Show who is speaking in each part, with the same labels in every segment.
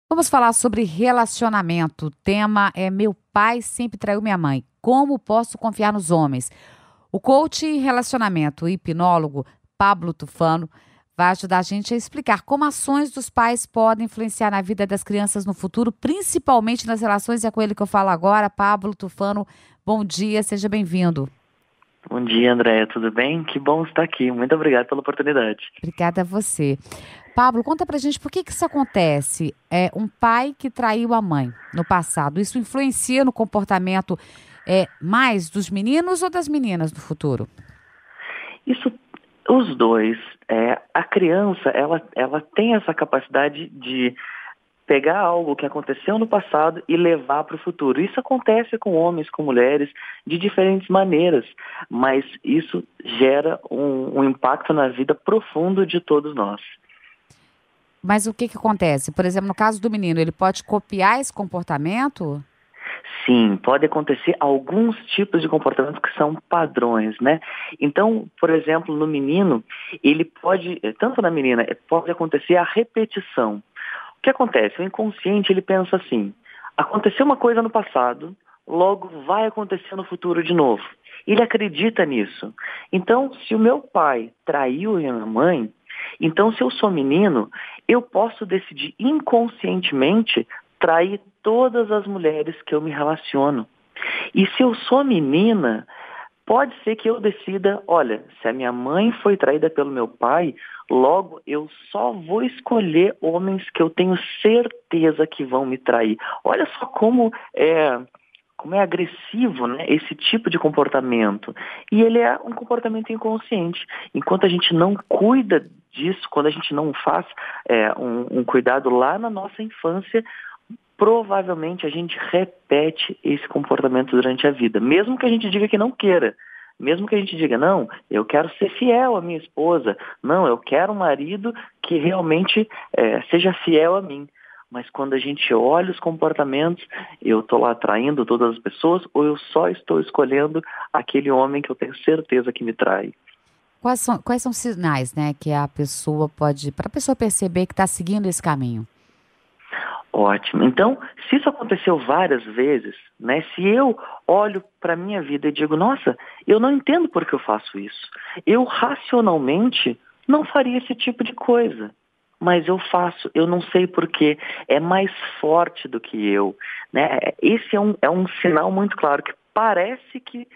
Speaker 1: Vamos falar sobre relacionamento. O tema é Meu pai sempre traiu minha mãe. Como posso confiar nos homens? O coach em relacionamento e hipnólogo Pablo Tufano vai ajudar a gente a explicar como ações dos pais podem influenciar na vida das crianças no futuro, principalmente nas relações. É com ele que eu falo agora. Pablo Tufano, bom dia, seja bem-vindo.
Speaker 2: Bom dia, Andréia, tudo bem? Que bom estar aqui. Muito obrigado pela oportunidade.
Speaker 1: Obrigada a você. Pablo, conta pra gente por que isso acontece. É um pai que traiu a mãe no passado. Isso influencia no comportamento mais dos meninos ou das meninas no futuro?
Speaker 2: Isso, os dois. A criança, ela tem essa capacidade de pegar algo que aconteceu no passado e levar para o futuro. Isso acontece com homens, com mulheres, de diferentes maneiras, mas isso gera um impacto na vida profundo de todos nós.
Speaker 1: Mas o que acontece? Por exemplo, no caso do menino, ele pode copiar esse comportamento?
Speaker 2: Sim, pode acontecer alguns tipos de comportamentos que são padrões, né? Então, por exemplo, no menino, ele pode, tanto na menina, pode acontecer a repetição. O que acontece? O inconsciente, ele pensa assim: aconteceu uma coisa no passado, logo vai acontecer no futuro de novo. Ele acredita nisso. Então, se o meu pai traiu a minha mãe, então se eu sou menino, eu posso decidir inconscientemente trair todas as mulheres que eu me relaciono. E se eu sou menina, pode ser que eu decida, olha, se a minha mãe foi traída pelo meu pai, logo eu só vou escolher homens que eu tenho certeza que vão me trair. Olha só como é agressivo, né, esse tipo de comportamento. E ele é um comportamento inconsciente. Enquanto a gente não cuida disso, quando a gente não faz um cuidado lá na nossa infância, provavelmente a gente repete esse comportamento durante a vida, mesmo que a gente diga que não queira. Mesmo que a gente diga, não, eu quero ser fiel à minha esposa, não, eu quero um marido que realmente seja fiel a mim. Mas quando a gente olha os comportamentos, eu estou lá traindo todas as pessoas ou eu só estou escolhendo aquele homem que eu tenho certeza que me trai?
Speaker 1: Quais são os sinais, né, que a pessoa pode, para a pessoa perceber que está seguindo esse caminho?
Speaker 2: Ótimo. Então, se isso aconteceu várias vezes, né? Se eu olho para a minha vida e digo, nossa, eu não entendo por que eu faço isso. Eu racionalmente não faria esse tipo de coisa. Mas eu faço, eu não sei por quê. É mais forte do que eu, né? Esse é um sinal muito claro que parece que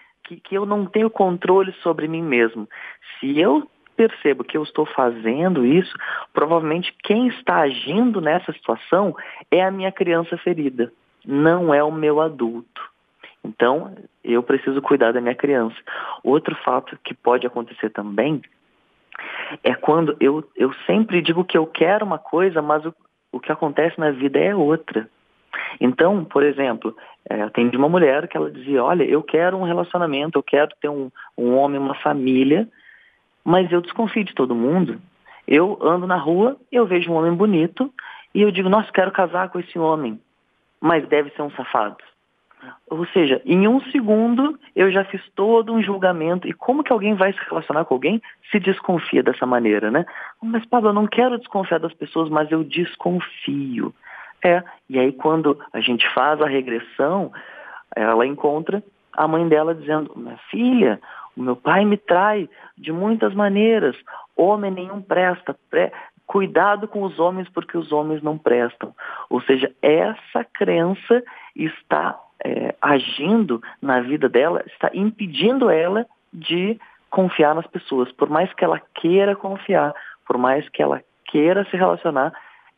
Speaker 2: eu não tenho controle sobre mim mesmo. Se eu percebo que eu estou fazendo isso, provavelmente quem está agindo nessa situação é a minha criança ferida, não é o meu adulto. Então, eu preciso cuidar da minha criança. Outro fato que pode acontecer também é quando eu sempre digo que eu quero uma coisa, mas o que acontece na vida é outra. Então, por exemplo, eu atendi uma mulher que ela dizia, olha, eu quero um relacionamento, eu quero ter um homem, uma família, mas eu desconfio de todo mundo. Eu ando na rua, eu vejo um homem bonito e eu digo, nossa, quero casar com esse homem, mas deve ser um safado. Ou seja, em um segundo eu já fiz todo um julgamento. E como que alguém vai se relacionar com alguém se desconfia dessa maneira, né? Mas, Pablo, eu não quero desconfiar das pessoas, mas eu desconfio. E aí quando a gente faz a regressão, ela encontra a mãe dela dizendo, minha filha, o meu pai me trai de muitas maneiras, homem nenhum presta, cuidado com os homens porque os homens não prestam. Ou seja, essa crença está agindo na vida dela, está impedindo ela de confiar nas pessoas. Por mais que ela queira confiar, por mais que ela queira se relacionar,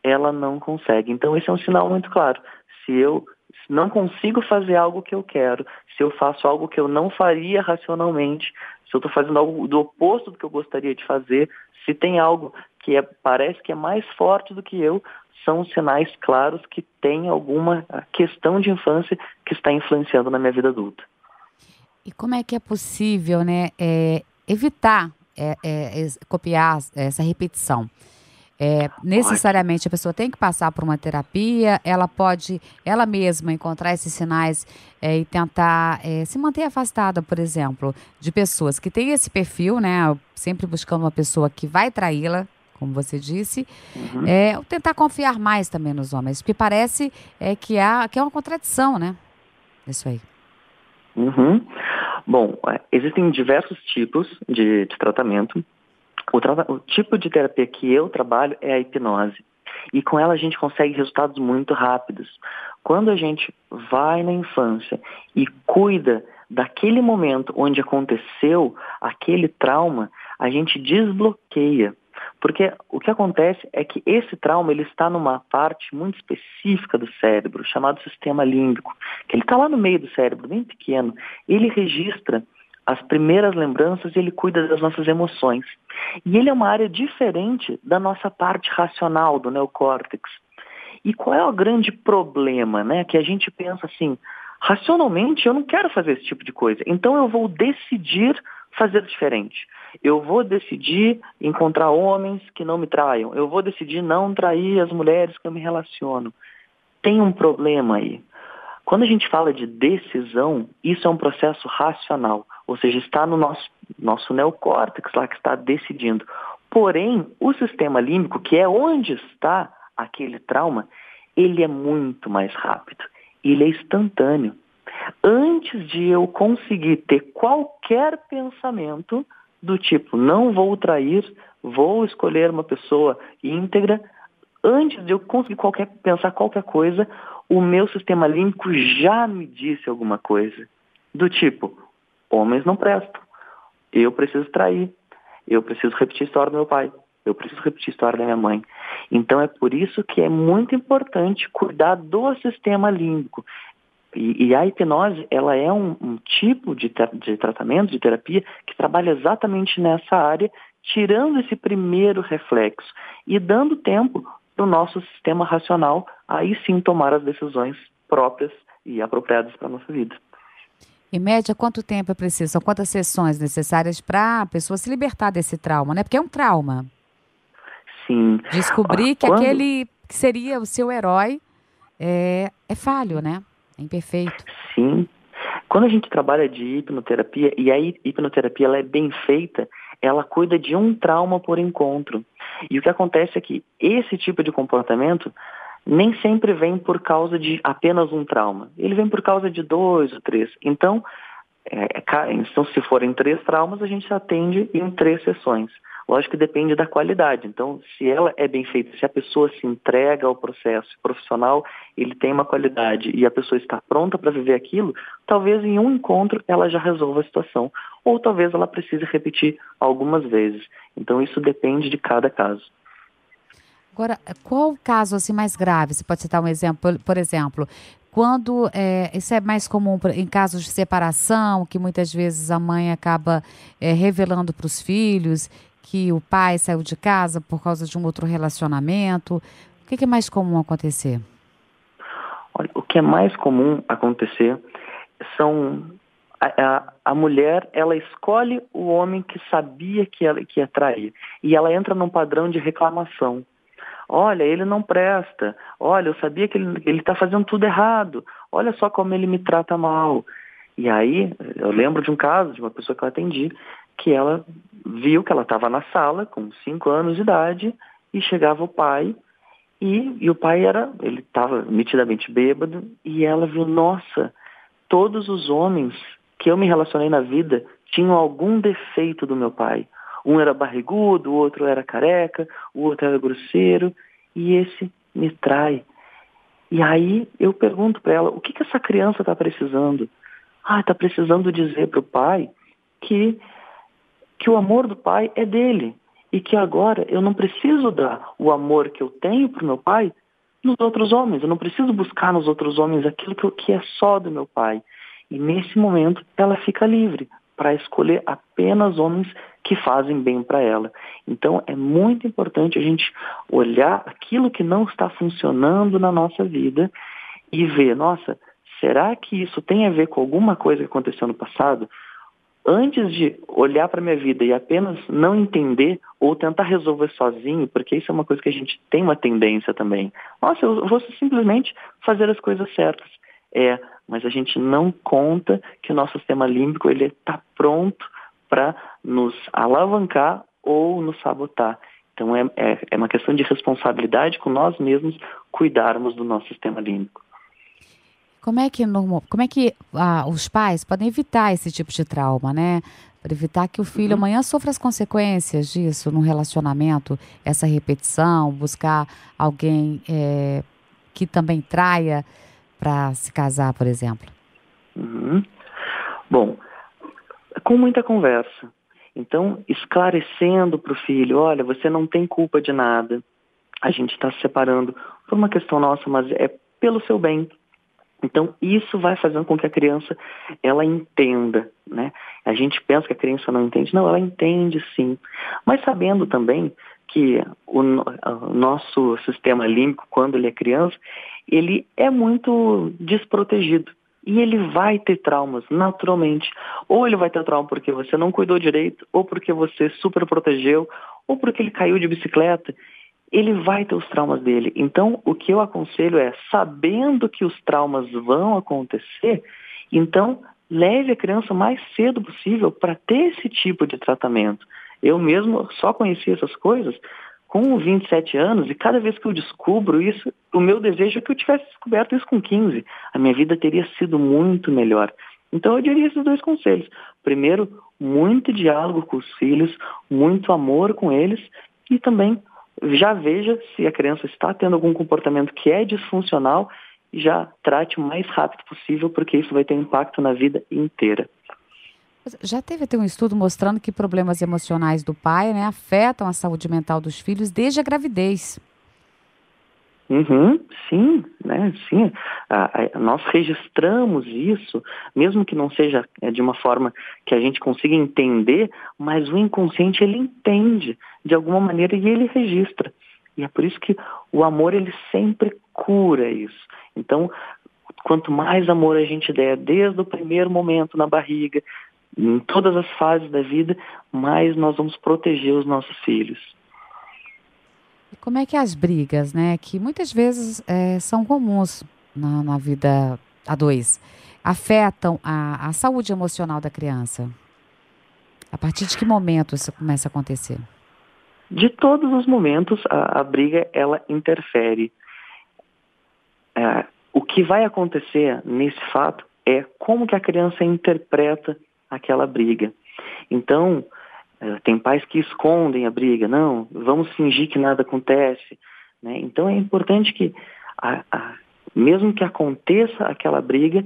Speaker 2: ela não consegue. Então esse é um sinal muito claro. Se eu não consigo fazer algo que eu quero, se eu faço algo que eu não faria racionalmente, se eu estou fazendo algo do oposto do que eu gostaria de fazer, se tem algo que parece que é mais forte do que eu, são sinais claros que tem alguma questão de infância que está influenciando na minha vida adulta.
Speaker 1: E como é que é possível, né, evitar copiar essa repetição?
Speaker 2: Ótimo.
Speaker 1: Necessariamente a pessoa tem que passar por uma terapia, ela pode ela mesma encontrar esses sinais e tentar se manter afastada, por exemplo, de pessoas que têm esse perfil, né? Sempre buscando uma pessoa que vai traí-la, como você disse,
Speaker 2: Uhum.
Speaker 1: tentar confiar mais também nos homens, porque parece que é uma contradição, né? Isso aí.
Speaker 2: Uhum. Bom, existem diversos tipos de tratamento. O tipo de terapia que eu trabalho é a hipnose. E com ela a gente consegue resultados muito rápidos. Quando a gente vai na infância e cuida daquele momento onde aconteceu aquele trauma, a gente desbloqueia. Porque o que acontece é que esse trauma ele está numa parte muito específica do cérebro, chamado sistema límbico, que ele está lá no meio do cérebro, bem pequeno. Ele registra as primeiras lembranças e ele cuida das nossas emoções. E ele é uma área diferente da nossa parte racional, do neocórtex. E qual é o grande problema, né? Que a gente pensa assim, racionalmente eu não quero fazer esse tipo de coisa, então eu vou decidir fazer diferente. Eu vou decidir encontrar homens que não me traiam. Eu vou decidir não trair as mulheres que eu me relaciono. Tem um problema aí. Quando a gente fala de decisão, isso é um processo racional, ou seja, está no nosso neocórtex lá que está decidindo. Porém, o sistema límbico, que é onde está aquele trauma, ele é muito mais rápido, ele é instantâneo. Antes de eu conseguir ter qualquer pensamento do tipo, não vou trair, vou escolher uma pessoa íntegra, antes de eu conseguir pensar qualquer coisa, o meu sistema límbico já me disse alguma coisa. Do tipo, homens não prestam, eu preciso trair, eu preciso repetir a história do meu pai, eu preciso repetir a história da minha mãe. Então é por isso que é muito importante cuidar do sistema límbico. E a hipnose, ela é um tipo de tratamento, de terapia, que trabalha exatamente nessa área, tirando esse primeiro reflexo e dando tempo para o nosso sistema racional, aí sim tomar as decisões próprias e apropriadas para a nossa vida.
Speaker 1: Em média, quanto tempo é preciso? São quantas sessões necessárias para a pessoa se libertar desse trauma, né? Porque é um trauma.
Speaker 2: Sim.
Speaker 1: Descobrir que
Speaker 2: Quando...
Speaker 1: aquele que seria o seu herói é falho, né? É imperfeito.
Speaker 2: Sim. Quando a gente trabalha de hipnoterapia, e a hipnoterapia ela é bem feita, ela cuida de um trauma por encontro. E o que acontece é que esse tipo de comportamento nem sempre vem por causa de apenas um trauma. Ele vem por causa de 2 ou 3. Então, se forem 3 traumas, a gente atende em 3 sessões. Lógico que depende da qualidade. Então, se ela é bem feita, se a pessoa se entrega ao processo profissional, ele tem uma qualidade e a pessoa está pronta para viver aquilo, talvez em um encontro ela já resolva a situação. Ou talvez ela precise repetir algumas vezes. Então, isso depende de cada caso.
Speaker 1: Agora, qual o caso assim, mais grave? Você pode citar um exemplo, por exemplo, quando isso é mais comum em casos de separação, que muitas vezes a mãe acaba revelando para os filhos que o pai saiu de casa por causa de um outro relacionamento. O que é mais comum acontecer?
Speaker 2: Olha, o que é mais comum acontecer são a mulher, ela escolhe o homem que sabia que ia trair e ela entra num padrão de reclamação. Olha, ele não presta. Olha, eu sabia que ele está fazendo tudo errado. Olha só como ele me trata mal. E aí, eu lembro de um caso de uma pessoa que eu atendi, que ela viu que ela estava na sala com 5 anos de idade e chegava o pai e o pai ele estava nitidamente bêbado e ela viu, nossa, todos os homens que eu me relacionei na vida tinham algum defeito do meu pai. Um era barrigudo, o outro era careca, o outro era grosseiro, e esse me trai. E aí eu pergunto para ela, o que essa criança está precisando? Está precisando dizer para o pai que o amor do pai é dele, e que agora eu não preciso dar o amor que eu tenho para o meu pai nos outros homens, eu não preciso buscar nos outros homens aquilo que é só do meu pai. E nesse momento ela fica livre para escolher apenas homens que fazem bem para ela. Então é muito importante a gente olhar aquilo que não está funcionando na nossa vida e ver, nossa, será que isso tem a ver com alguma coisa que aconteceu no passado? Antes de olhar para a minha vida e apenas não entender ou tentar resolver sozinho, porque isso é uma coisa que a gente tem uma tendência também. Nossa, eu vou simplesmente fazer as coisas certas. Mas a gente não conta que o nosso sistema límbico ele está pronto para nos alavancar ou nos sabotar. Então é uma questão de responsabilidade com nós mesmos cuidarmos do nosso sistema límbico.
Speaker 1: Como é que os pais podem evitar esse tipo de trauma, né? Para evitar que o filho amanhã sofra as consequências disso no relacionamento, essa repetição, buscar alguém que também traia para se casar, por exemplo.
Speaker 2: Bom, com muita conversa. Então, esclarecendo para o filho, olha, você não tem culpa de nada. A gente está se separando por uma questão nossa, mas é pelo seu bem. Então, isso vai fazendo com que a criança, ela entenda, né? A gente pensa que a criança não entende. Não, ela entende sim. Mas sabendo também que o nosso sistema límbico, quando ele é criança, ele é muito desprotegido. E ele vai ter traumas, naturalmente. Ou ele vai ter trauma porque você não cuidou direito, ou porque você super protegeu, ou porque ele caiu de bicicleta. Ele vai ter os traumas dele. Então, o que eu aconselho é, sabendo que os traumas vão acontecer, então leve a criança o mais cedo possível para ter esse tipo de tratamento. Eu mesmo só conheci essas coisas com 27 anos e cada vez que eu descubro isso, o meu desejo é que eu tivesse descoberto isso com 15. A minha vida teria sido muito melhor. Então eu diria esses 2 conselhos. Primeiro, muito diálogo com os filhos, muito amor com eles e também já veja se a criança está tendo algum comportamento que é disfuncional e já trate o mais rápido possível, porque isso vai ter impacto na vida inteira.
Speaker 1: Já teve até um estudo mostrando que problemas emocionais do pai, né, afetam a saúde mental dos filhos desde a gravidez.
Speaker 2: Sim, né? Sim. Nós registramos isso, mesmo que não seja de uma forma que a gente consiga entender, mas o inconsciente ele entende de alguma maneira e ele registra. E é por isso que o amor ele sempre cura isso. Então, quanto mais amor a gente der desde o primeiro momento na barriga, em todas as fases da vida, mais nós vamos proteger os nossos filhos.
Speaker 1: E como é que as brigas, né, que muitas vezes são comuns na vida a 2, afetam a saúde emocional da criança? A partir de que momento isso começa a acontecer?
Speaker 2: De todos os momentos, a briga, ela interfere. O que vai acontecer nesse fato é como que a criança interpreta aquela briga. Então, tem pais que escondem a briga. Não, vamos fingir que nada acontece, né? Então é importante que, mesmo que aconteça aquela briga,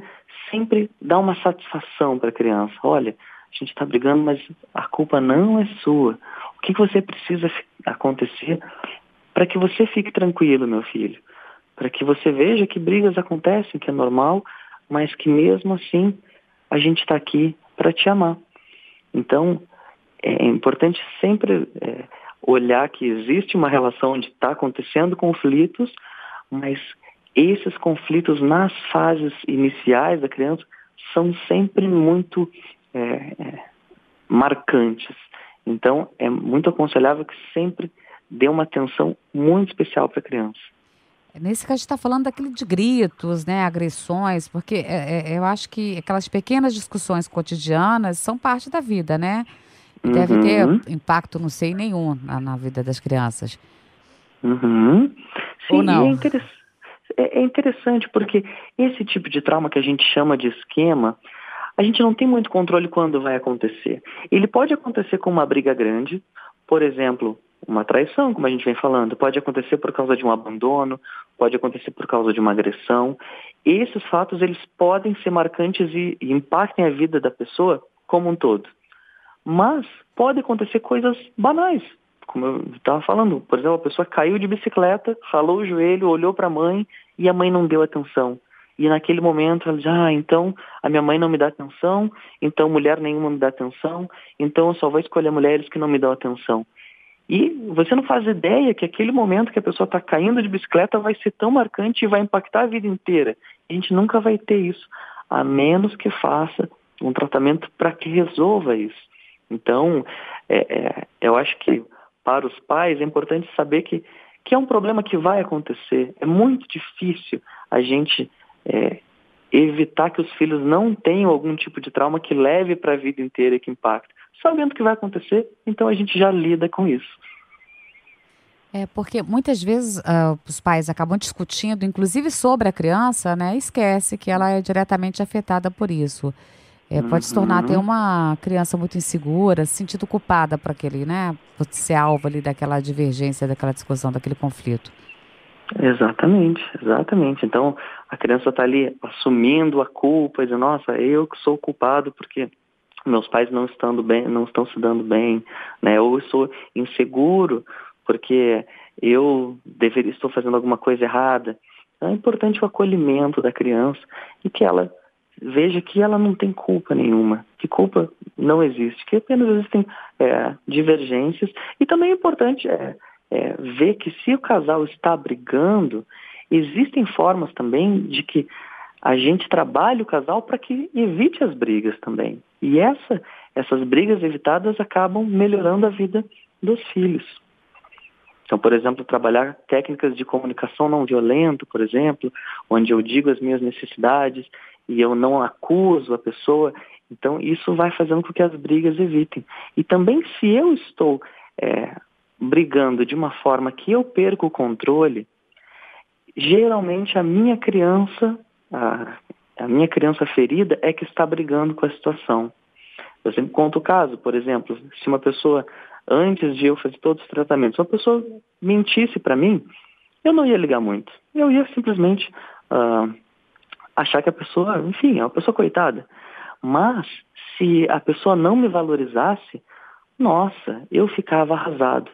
Speaker 2: sempre dá uma satisfação para a criança. Olha, a gente está brigando, mas a culpa não é sua. O que você precisa acontecer para que você fique tranquilo, meu filho? Para que você veja que brigas acontecem, que é normal, mas que mesmo assim a gente está aqui para te amar. Então, é importante sempre olhar que existe uma relação onde está acontecendo conflitos, mas esses conflitos nas fases iniciais da criança são sempre muito marcantes. Então, é muito aconselhável que sempre dê uma atenção muito especial para a criança.
Speaker 1: Nesse caso, a gente está falando daquele de gritos, né, agressões, porque eu acho que aquelas pequenas discussões cotidianas são parte da vida, né? E deve ter impacto, não sei, nenhum na vida das crianças.
Speaker 2: Sim,
Speaker 1: ou não?
Speaker 2: E é interessante porque esse tipo de trauma que a gente chama de esquema, a gente não tem muito controle quando vai acontecer. Ele pode acontecer com uma briga grande, por exemplo, uma traição, como a gente vem falando, pode acontecer por causa de um abandono, pode acontecer por causa de uma agressão. Esses fatos, eles podem ser marcantes e impactem a vida da pessoa como um todo. Mas pode acontecer coisas banais, como eu estava falando. Por exemplo, a pessoa caiu de bicicleta, ralou o joelho, olhou para a mãe e a mãe não deu atenção. E naquele momento ela diz, então a minha mãe não me dá atenção, então mulher nenhuma me dá atenção, então eu só vou escolher mulheres que não me dão atenção. E você não faz ideia que aquele momento que a pessoa está caindo de bicicleta vai ser tão marcante e vai impactar a vida inteira. A gente nunca vai ter isso, a menos que faça um tratamento para que resolva isso. Então, eu acho que para os pais é importante saber que é um problema que vai acontecer. É muito difícil a gente evitar que os filhos não tenham algum tipo de trauma que leve para a vida inteira e que impacte. Sabendo que vai acontecer, então a gente já lida com isso.
Speaker 1: É porque muitas vezes os pais acabam discutindo, inclusive sobre a criança, né? E esquece que ela é diretamente afetada por isso. Pode se tornar até
Speaker 2: Uhum.
Speaker 1: uma criança muito insegura, se sentindo culpada por aquele, né? Por ser alvo ali daquela divergência, daquela discussão, daquele conflito.
Speaker 2: Exatamente, exatamente. Então, a criança está ali assumindo a culpa, dizendo, nossa, eu que sou o culpado porque meus pais não estando bem, não estão se dando bem, né? Ou eu sou inseguro porque eu deveria estou fazendo alguma coisa errada. Então, é importante o acolhimento da criança e que ela veja que ela não tem culpa nenhuma, que culpa não existe, que apenas existem divergências. E também é importante ver que se o casal está brigando, existem formas também de que a gente trabalhe o casal para que evite as brigas também. E essas brigas evitadas acabam melhorando a vida dos filhos. Então, por exemplo, trabalhar técnicas de comunicação não violenta, por exemplo, onde eu digo as minhas necessidades e eu não acuso a pessoa. Então, isso vai fazendo com que as brigas evitem. E também, se eu estou brigando de uma forma que eu perco o controle, geralmente a minha criança ferida é que está brigando com a situação. Eu sempre conto o caso, por exemplo, se uma pessoa, antes de eu fazer todos os tratamentos, uma pessoa mentisse para mim, eu não ia ligar muito. Eu ia simplesmente achar que a pessoa, enfim, é uma pessoa coitada. Mas, se a pessoa não me valorizasse, nossa, eu ficava arrasado.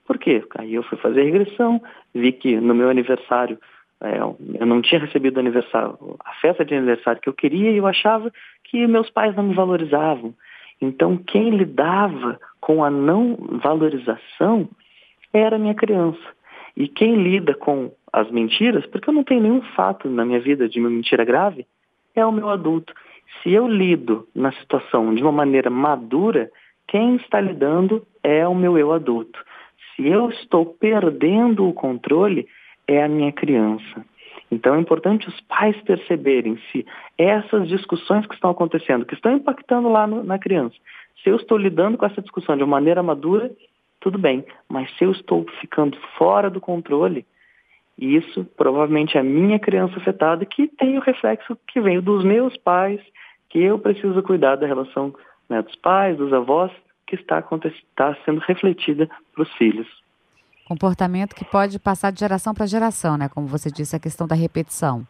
Speaker 2: Por quê? Aí eu fui fazer a regressão, vi que no meu aniversário, eu não tinha recebido a festa de aniversário que eu queria e eu achava que meus pais não me valorizavam. Então, quem lidava com a não valorização era a minha criança. E quem lida com as mentiras, porque eu não tenho nenhum fato na minha vida de uma mentira grave, é o meu adulto. Se eu lido na situação de uma maneira madura, quem está lidando é o meu eu adulto. Se eu estou perdendo o controle, é a minha criança. Então é importante os pais perceberem se essas discussões que estão acontecendo, que estão impactando lá na criança, se eu estou lidando com essa discussão de uma maneira madura, tudo bem. Mas se eu estou ficando fora do controle, isso provavelmente é a minha criança afetada que tem o reflexo que vem dos meus pais, que eu preciso cuidar da relação, né, dos pais, dos avós, que está sendo refletida para os filhos.
Speaker 1: Comportamento que pode passar de geração para geração, né? Como você disse, a questão da repetição.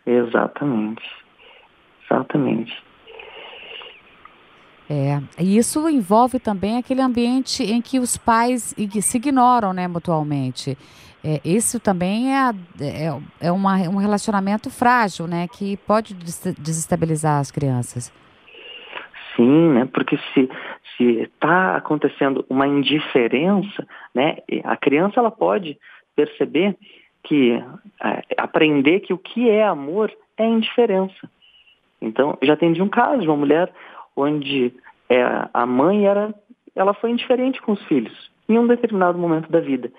Speaker 2: Exatamente. Exatamente.
Speaker 1: E isso envolve também aquele ambiente em que os pais se ignoram, né, mutualmente. Isso também um relacionamento frágil, né, que pode desestabilizar as crianças.
Speaker 2: Sim, né? Porque se está acontecendo uma indiferença, né? A criança ela pode perceber que aprender que o que é amor é indiferença. Então, já atendi um caso de uma mulher onde a mãe ela foi indiferente com os filhos em um determinado momento da vida.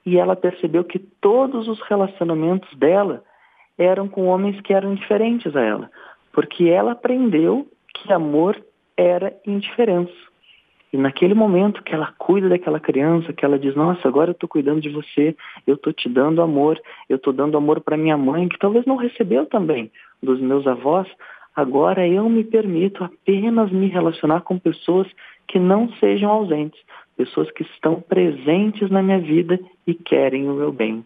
Speaker 2: E ela percebeu que todos os relacionamentos dela eram com homens que eram indiferentes a ela. Porque ela aprendeu que amor era indiferença. E naquele momento que ela cuida daquela criança, que ela diz, nossa, agora eu estou cuidando de você, eu estou te dando amor, eu estou dando amor para minha mãe, que talvez não recebeu também dos meus avós, agora eu me permito apenas me relacionar com pessoas que não sejam ausentes, pessoas que estão presentes na minha vida e querem o meu bem.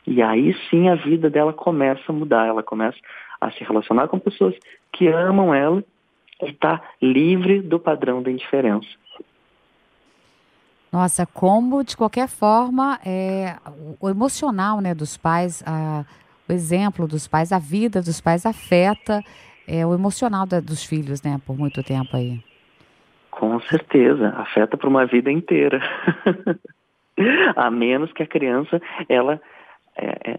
Speaker 2: E aí sim a vida dela começa a mudar, ela começa a se relacionar com pessoas que amam ela e está livre do padrão da indiferença.
Speaker 1: Nossa, como de qualquer forma o emocional, né, dos pais, o exemplo dos pais, a vida dos pais afeta o emocional dos filhos, né, por muito tempo aí.
Speaker 2: Com certeza, afeta por uma vida inteira. A menos que a criança, ela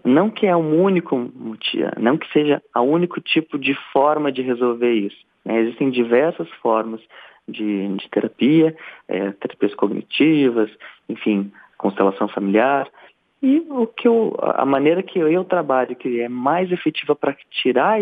Speaker 2: não que é um único motivo, não que seja o único tipo de forma de resolver isso. Né? Existem diversas formas de terapia, terapias cognitivas, enfim, constelação familiar. E a maneira que eu trabalho, que é mais efetiva para tirar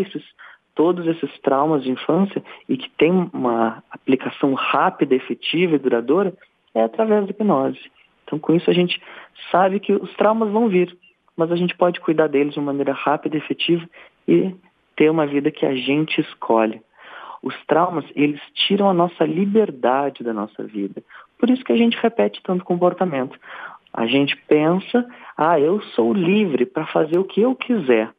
Speaker 2: todos esses traumas de infância e que tem uma aplicação rápida, efetiva e duradoura, é através da hipnose. Então, com isso, a gente sabe que os traumas vão vir, mas a gente pode cuidar deles de uma maneira rápida e efetiva e ter uma vida que a gente escolhe. Os traumas, eles tiram a nossa liberdade da nossa vida. Por isso que a gente repete tanto comportamento. A gente pensa, eu sou livre para fazer o que eu quiser.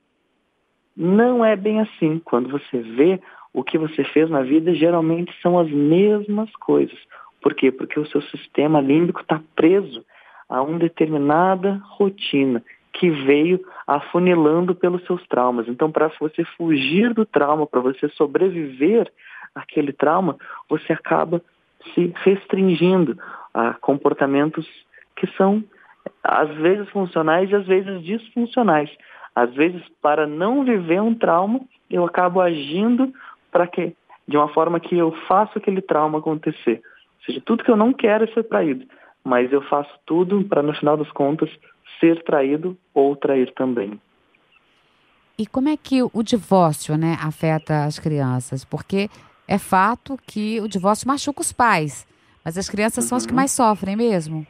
Speaker 2: Não é bem assim. Quando você vê o que você fez na vida, geralmente são as mesmas coisas. Por quê? Porque o seu sistema límbico está preso a uma determinada rotina que veio afunilando pelos seus traumas. Então, para você fugir do trauma, para você sobreviver àquele trauma, você acaba se restringindo a comportamentos que são, às vezes, funcionais e às vezes disfuncionais. Às vezes, para não viver um trauma, eu acabo agindo de uma forma que eu faço aquele trauma acontecer. Ou seja, tudo que eu não quero é ser traído, mas eu faço tudo para, no final das contas, ser traído ou trair também.
Speaker 1: E como é que o divórcio, né, afeta as crianças? Porque é fato que o divórcio machuca os pais, mas as crianças são as que mais sofrem mesmo.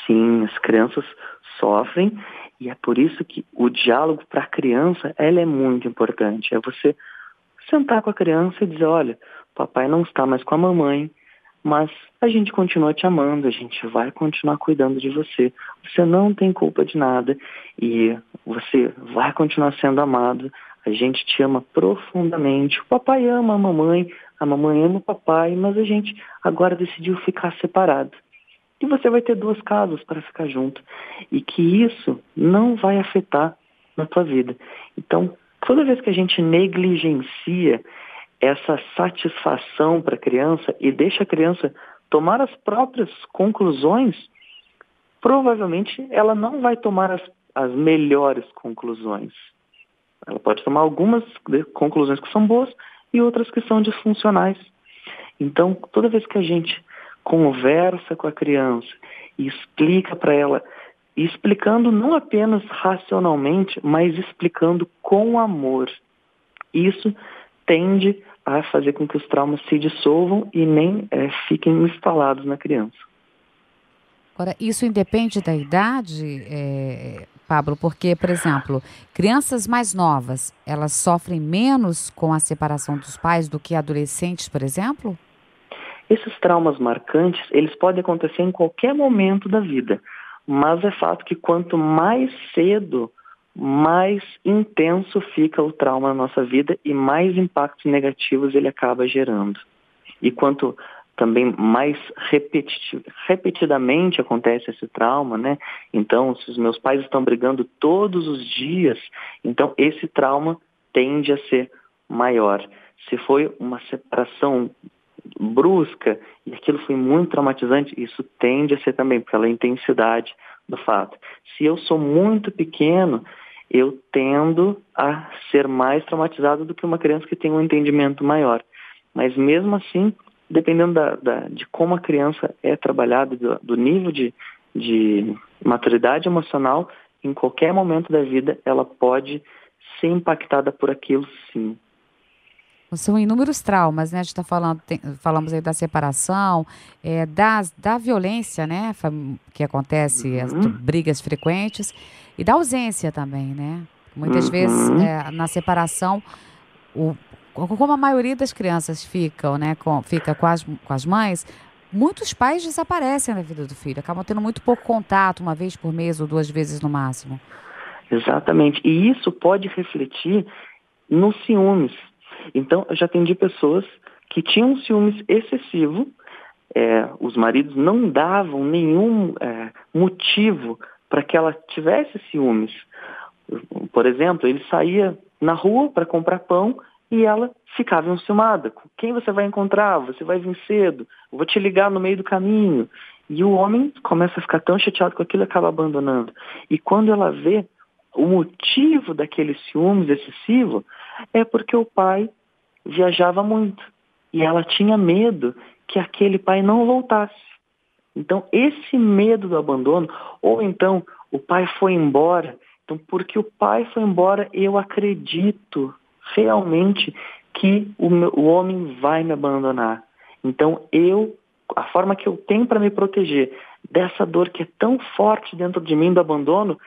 Speaker 2: Sim, as crianças sofrem e é por isso que o diálogo para a criança, ela é muito importante. É você sentar com a criança e dizer, olha, papai não está mais com a mamãe, mas a gente continua te amando, a gente vai continuar cuidando de você. Você não tem culpa de nada e você vai continuar sendo amado. A gente te ama profundamente. O papai ama a mamãe ama o papai, mas a gente agora decidiu ficar separado. E você vai ter 2 casas para ficar junto. E que isso não vai afetar na tua vida. Então, toda vez que a gente negligencia essa satisfação para a criança e deixa a criança tomar as próprias conclusões, provavelmente ela não vai tomar as melhores conclusões. Ela pode tomar algumas conclusões que são boas e outras que são disfuncionais. Então, toda vez que a gente conversa com a criança e explica para ela, e explicando não apenas racionalmente, mas explicando com amor, isso tende a fazer com que os traumas se dissolvam e nem fiquem instalados na criança.
Speaker 1: Agora, isso independe da idade, Pablo, porque, por exemplo, crianças mais novas, elas sofrem menos com a separação dos pais do que adolescentes, por exemplo?
Speaker 2: Esses traumas marcantes, eles podem acontecer em qualquer momento da vida, mas é fato que quanto mais cedo, mais intenso fica o trauma na nossa vida e mais impactos negativos ele acaba gerando. E quanto também mais repetidamente acontece esse trauma, né? Então, se os meus pais estão brigando todos os dias, então esse trauma tende a ser maior. Se foi uma separação brusca e aquilo foi muito traumatizante, isso tende a ser também pela intensidade do fato. Se eu sou muito pequeno, eu tendo a ser mais traumatizado do que uma criança que tem um entendimento maior. Mas mesmo assim, dependendo de como a criança é trabalhada, do nível de maturidade emocional, em qualquer momento da vida, ela pode ser impactada por aquilo, sim.
Speaker 1: São inúmeros traumas, né? A gente está falamos aí da separação, da violência, né? Que acontece, as brigas frequentes, e da ausência também, né? Muitas vezes, na separação, como a maioria das crianças ficam, né? Fica com as mães, muitos pais desaparecem da vida do filho, acabam tendo muito pouco contato, 1 vez por mês ou 2 vezes no máximo.
Speaker 2: Exatamente. E isso pode refletir nos ciúmes. Então, eu já atendi pessoas que tinham ciúmes excessivo, os maridos não davam nenhum motivo para que ela tivesse ciúmes. Por exemplo, ele saía na rua para comprar pão e ela ficava enciumada. Quem você vai encontrar? Você vai vir cedo? Eu vou te ligar no meio do caminho. E o homem começa a ficar tão chateado com aquilo e acaba abandonando. E quando ela vê o motivo daquele ciúmes excessivo, é porque o pai viajava muito e ela tinha medo que aquele pai não voltasse. Então, esse medo do abandono, ou então o pai foi embora, então porque o pai foi embora, eu acredito realmente que o homem vai me abandonar. Então, a forma que eu tenho para me proteger dessa dor que é tão forte dentro de mim do abandono,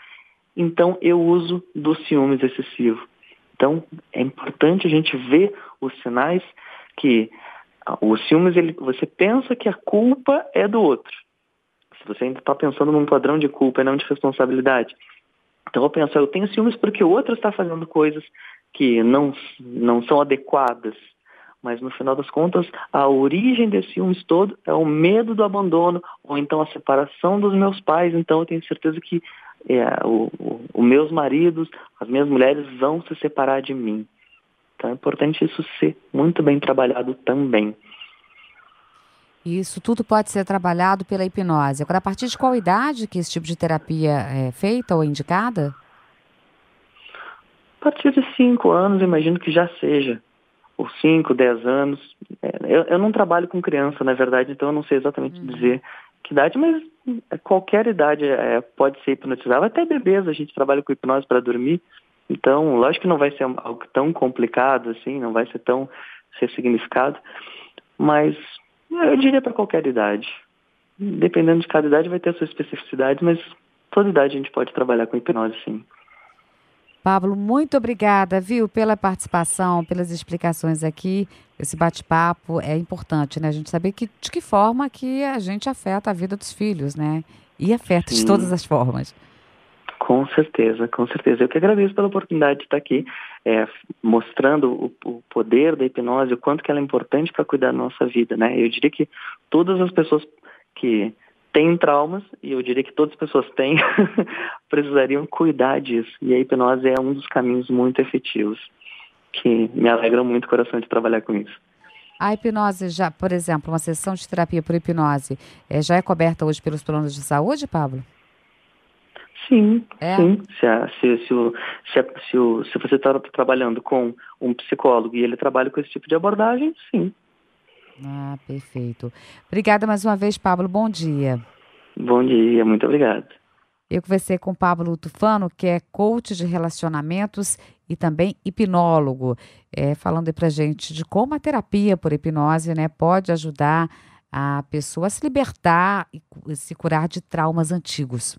Speaker 2: então eu uso do ciúmes excessivo. Então é importante a gente ver os sinais que o ciúmes, você pensa que a culpa é do outro. Se você ainda está pensando num padrão de culpa e não de responsabilidade. Então eu penso, eu tenho ciúmes porque o outro está fazendo coisas que não são adequadas. Mas no final das contas, a origem desse ciúmes todo é o medo do abandono, ou então a separação dos meus pais. Então eu tenho certeza que os meus maridos, as minhas mulheres vão se separar de mim. Então é importante isso ser muito bem trabalhado também.
Speaker 1: Isso tudo pode ser trabalhado pela hipnose. Agora, a partir de qual idade que esse tipo de terapia é feita ou indicada?
Speaker 2: A partir de 5 anos, eu imagino que já seja. Ou 5, 10 anos. Eu não trabalho com criança, na verdade, então eu não sei exatamente dizer que idade, mas qualquer idade pode ser hipnotizada. Até bebês a gente trabalha com hipnose para dormir. Então, lógico que não vai ser algo tão complicado assim, não vai ser tão ressignificado, mas eu diria para qualquer idade. Dependendo de cada idade vai ter a sua especificidade, mas toda idade a gente pode trabalhar com hipnose, sim.
Speaker 1: Pablo, muito obrigada, viu, pela participação, pelas explicações aqui. Esse bate-papo é importante, né? A gente saber de que forma que a gente afeta a vida dos filhos, né? E afeta de todas as formas.
Speaker 2: Com certeza, com certeza. Eu que agradeço pela oportunidade de estar aqui, mostrando o poder da hipnose, o quanto que ela é importante para cuidar da nossa vida, né? Eu diria que todas as pessoas que têm traumas, e eu diria que todas as pessoas têm, precisariam cuidar disso. E a hipnose é um dos caminhos muito efetivos, que me alegram muito o coração de trabalhar com isso.
Speaker 1: A hipnose já, por exemplo, uma sessão de terapia por hipnose, já é coberta hoje pelos planos de saúde, Pablo?
Speaker 2: Sim, sim. Se você está trabalhando com um psicólogo e ele trabalha com esse tipo de abordagem, sim.
Speaker 1: Ah, perfeito. Obrigada mais uma vez, Pablo. Bom dia.
Speaker 2: Bom dia, muito obrigado.
Speaker 1: Eu conversei com o Pablo Tufano, que é coach de relacionamentos e também hipnólogo, falando aí pra gente de como a terapia por hipnose, né, pode ajudar a pessoa a se libertar e se curar de traumas antigos,